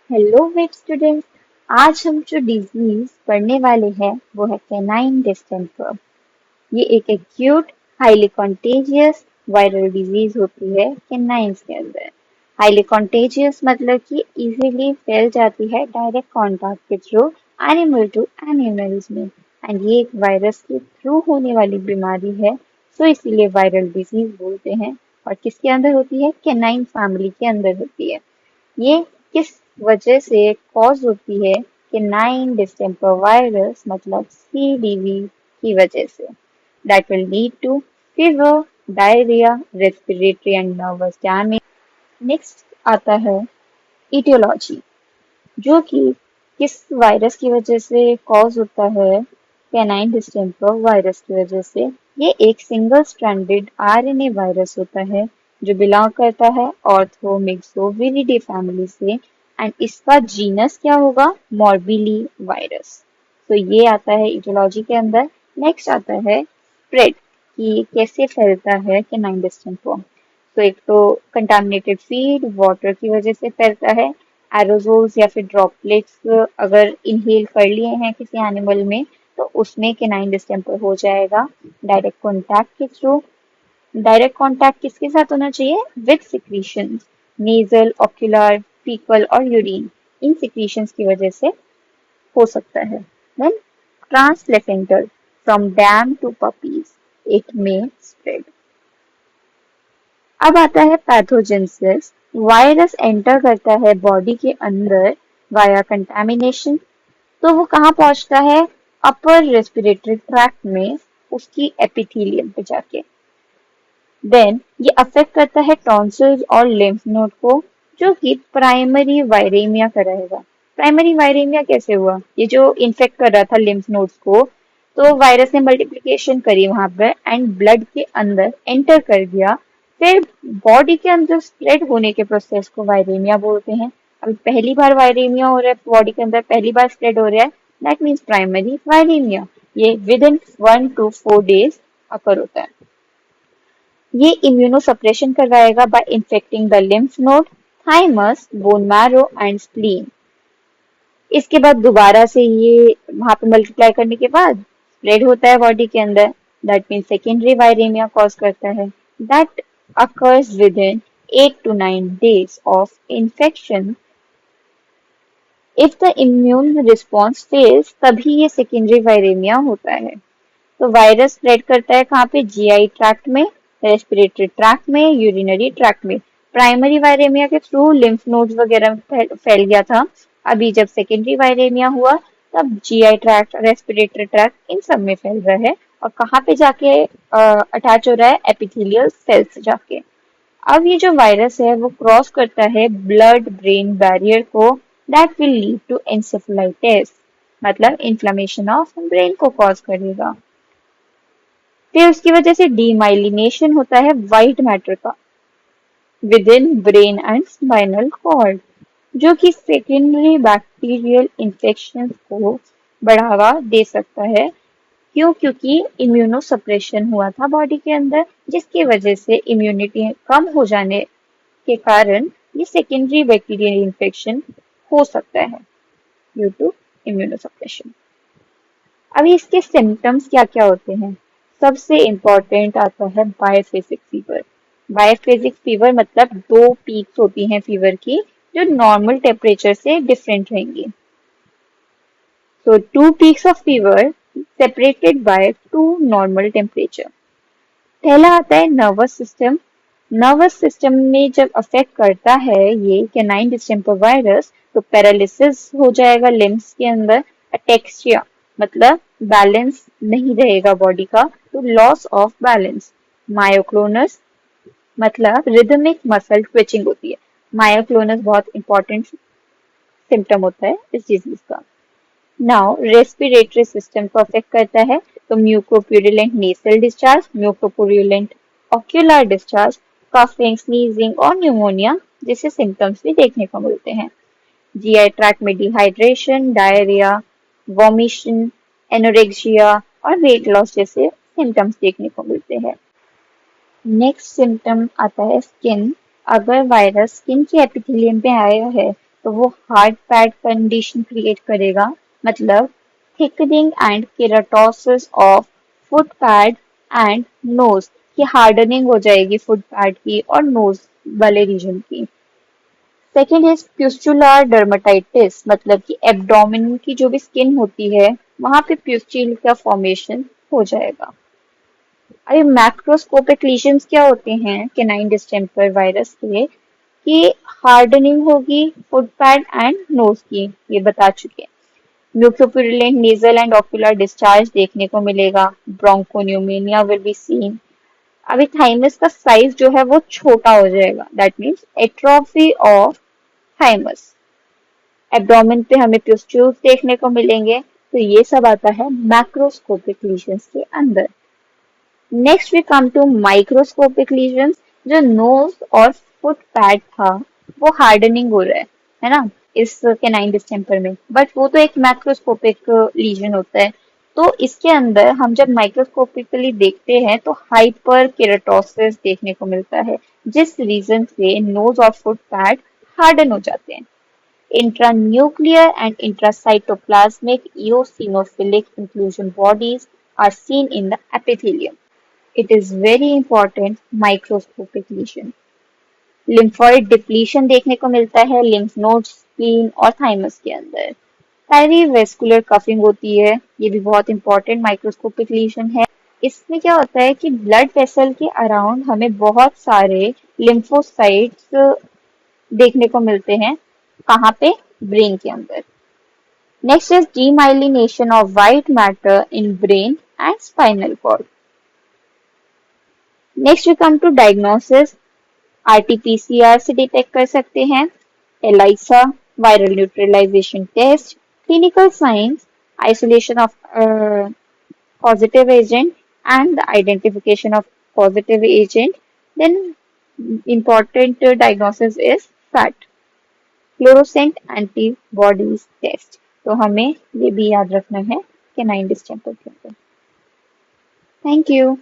Hello wait student. आज हम जो डिजीज पढ़ने वाले हैं वो है कैनाइन डिस्टेंपर। ये एक acute highly contagious viral disease होती है कैनाइन्स के अंदर। हाईली कॉन्टेजियस मतलब कि इजीली फैल जाती है डायरेक्ट कांटेक्ट के थ्रू एनिमल टू एनिमल्स में। एंड ये एक वायरस के थ्रू होने वाली बीमारी है, सो इसीलिए वायरल डिजीज बोलते हैं। और किसके अंदर होती है? कैनाइन फैमिली के अंदर होती है। ये किस वजह से कॉज होती है? कैनाइन डिस्टेंपर वायरस मतलब CDV की वजह से। That will lead to fever, diarrhoea, respiratory and nervous damage. Next आता है इटियोलॉजी, जो कि किस वायरस की वजह से कॉज होता है? कैनाइन डिस्टेंपर वायरस की वजह से। ये एक सिंगल स्ट्रैंडेड RNA वायरस होता है जो बिलोंग करता है ऑर्थोमिक्सोविरिडी फैमिली से। एंड इसका जीनस क्या होगा? Morbilli virus. तो ये आता है इटियोलॉजी के अंदर। नेक्स्ट आता है स्प्रेड, कि कैसे फैलता है कैनाइन डिस्टेंपर। तो एक तो कंटामिनेटेड फीड वाटर की वजह से फैलता है। एरोजोल्स या फिर ड्रॉपलेट्स अगर इनहेल कर लिए हैं किसी एनिमल में तो उसमें कैनाइन डिस्टेंपर हो जाएगा डायरेक्ट कॉन्टैक्ट के थ्रू। डायरेक्ट कॉन्टैक्ट किसके साथ होना चाहिए? With secretions, nasal, ocular, faecal और यूरिन। इन सिक्रीशंस की वजह से हो सकता है। Then transplacental, from dam to puppies it may spread. अब आता है पैथोजेनेसिस। वायरस एंटर करता है बॉडी के अंदर वाया कंटामिनेशन। तो वो कहाँ पहुंचता है? अपर रेस्पिरेटरी ट्रैक्ट में, उसकी एपिथेलियम पे जाके। देन ये अफेक्ट करता है टॉन्सिल्स और लिम्फ नोड को, जो कि प्राइमरी वायरेमिया कराएगा। प्राइमरी वायरेमिया कैसे हुआ? ये जो इन्फेक्ट कर रहा था लिम्फ नोड्स को, तो वायरस ने मल्टीप्लिकेशन करी वहां पर एंड ब्लड के अंदर एंटर कर दिया। फिर बॉडी के अंदर स्प्रेड होने के प्रोसेस को वायरेमिया बोलते हैं। अभी पहली बार वायरेमिया हो रहा है बॉडी के अंदर, पहली बार स्प्रेड हो रहा है, दैट मीन्स प्राइमरी वायरेमिया। ये within 1 to 4 days occur होता है। ये इम्यूनोसप्रेशन करवाएगा by infecting the lymph node, thymus, bone marrow and spleen. इसके बाद दोबारा से ये वहां पे मल्टीप्लाई करने के बाद स्प्रेड होता है बॉडी के अंदर। दैट मीन सेकेंडरी वायरेमिया कॉज करता है। That occurs with in 8 to 9 days of infection. If the immune response fails, तभी ये सेकेंडरी वायरेमिया होता है। तो वायरस स्प्रेड करता है कहाँ पे? GI ट्रैक्ट में, रेस्पिरेटरी ट्रैक्ट में, यूरिनरी ट्रैक्ट में। प्राइमरी वायरेमिया के थ्रू लिम्फ नोड्स वगैरह में फैल गया था। अभी जब सेकेंडरी वायरेमिया हुआ तब GI ट्रैक्ट, रेस्पिरेटरी ट्रैक्ट, इन सब में फैल रहा है। और कहाँ पे जाके अटैच हो रहा है? एपिथेलियल सेल्स जाके। अब ये जो वायरस है वो क्रॉस करता है ब्लड ब्रेन बैरियर को। That will lead to encephalitis, मतलब इन्फ्लेमेशन ऑफ ब्रेन को कॉज करेगा। फिर उसकी वजह से डीमाइलिनेशन होता है वाइट मैटर का within brain and spinal cord, जो कि सेकेंडरी बैक्टीरियल इन्फेक्शन को बढ़ावा दे सकता है। क्यों? क्योंकि इम्यूनोसप्रेशन हुआ था बॉडी के अंदर, जिसकी वजह से इम्यूनिटी कम हो जाने के कारण ये सेकेंडरी बैक्टीरियल इन्फेक्शन हो सकता है ड्यू टू इम्यूनोसप्रेशन। अभी इसके सिम्टम्स क्या क्या होते हैं? सबसे इम्पोर्टेंट आता है बायोफेजिक फीवर। बायोफेजिक फीवर मतलब दो पीक्स होती हैं फीवर की, जो नॉर्मल टेम्परेचर से डिफरेंट रहेंगी। So two peaks of fever separated by two normal temperature. पहला आता है नर्वस सिस्टम। नर्वस सिस्टम में जब अफेक्ट करता है ये कैनाइन डिस्टेंपर वायरस, तो पैरालिसिस हो जाएगा लिम्स के अंदर। अटेक्सिया मतलब बैलेंस नहीं रहेगा बॉडी का, तो लॉस ऑफ बैलेंस। मायोक्लोनस मतलब रिदमिक मसल ट्विचिंग होती है। मायोक्लोनस बहुत इंपॉर्टेंट सिम्टम होता है इस डिजीज का। नाउ रेस्पिरेटरी सिस्टम को अफेक्ट करता है, तो mucopurulent nasal discharge, mucopurulent ocular discharge, coughing, sneezing और न्यूमोनिया जैसे सिम्टम्स भी देखने को मिलते हैं। GI ट्रैक्ट में डिहाइड्रेशन, डायरिया, वॉमिशन, एनोरेक्सिया और वेट लॉस जैसे सिम्टम्स देखने को मिलते हैं। नेक्स्ट सिम्टम आता है स्किन। अगर वायरस स्किन के एपिथेलियम पे आया है तो वो हार्ड पैड कंडीशन क्रिएट करेगा, मतलब thickening and keratosis of foot pad and nose की हार्डनिंग हो जाएगी फुट पैड की और नोज वाले रीजन की। सेकेंड इज प्यूस्चुलर डर्मेटाइटिस, मतलब कि एब्डोमेन की जो भी स्किन होती है वहां पे प्यूस्चुल का फॉर्मेशन हो जाएगा। अरे मैक्रोस्कोपिक लीजन्स क्या होते हैं केनाइन डिस्टेंपर वायरस के, कि हार्डनिंग होगी फुट पैड एंड नोज की, ये बता चुके हैं। म्यूकोपुरुलेंट नेजल एंड ऑक्यूलर डिस्चार्ज देखने को मिलेगा। ब्रोंकोन्यूमोनिया विल बी सीन। अभी थाइमस का साइज जो है वो छोटा हो जाएगा, that means atrophy of thymus. Abdomen पे हमें प्यूस्ट्यूल्स देखने को मिलेंगे। तो ये सब आता है मैक्रोस्कोपिक लीजन्स के अंदर। Next we come to microscopic lesions. जो नोज और फुट पैड था वो हार्डनिंग हो रहा है ना, इस कैनाइन डिस्टेंपर में, बट वो तो एक मैक्रोस्कोपिक लीजन होता है। तो इसके अंदर हम जब माइक्रोस्कोपिकली देखते हैं तो हाइपर केराटोसिस देखने को मिलता है, जिस रीजन से नोज और फुट पैड हार्डन हो जाते हैं। Intranuclear and intracytoplasmic eosinophilic inclusion bodies are seen in the epithelium. It is very important microscopic lesion. Lymphoid depletion देखने को मिलता है लिम्फ नोड्स, स्प्लीन और थाइमस के अंदर। पेरीवेस्कुलर कफिंग होती है, ये भी बहुत इंपॉर्टेंट माइक्रोस्कोपिक लीजन है। इसमें क्या होता है कि ब्लड वेसल के अराउंड हमें बहुत सारे लिम्फोसाइट्स देखने को मिलते हैं। कहाँ पे? ब्रेन के अंदर। Next is demyelination of white matter in brain and spinal cord. Next we come to diagnosis. RT PCR से डिटेक्ट कर सकते हैं, ELISA, viral neutralisation test, clinical science, isolation of positive agent and the identification of positive agent. Then important diagnosis is FAT, fluorescent antibodies test. तो हमें ये भी याद रखना है कैनाइन डिस्टेंपर के ऊपर। Thank you.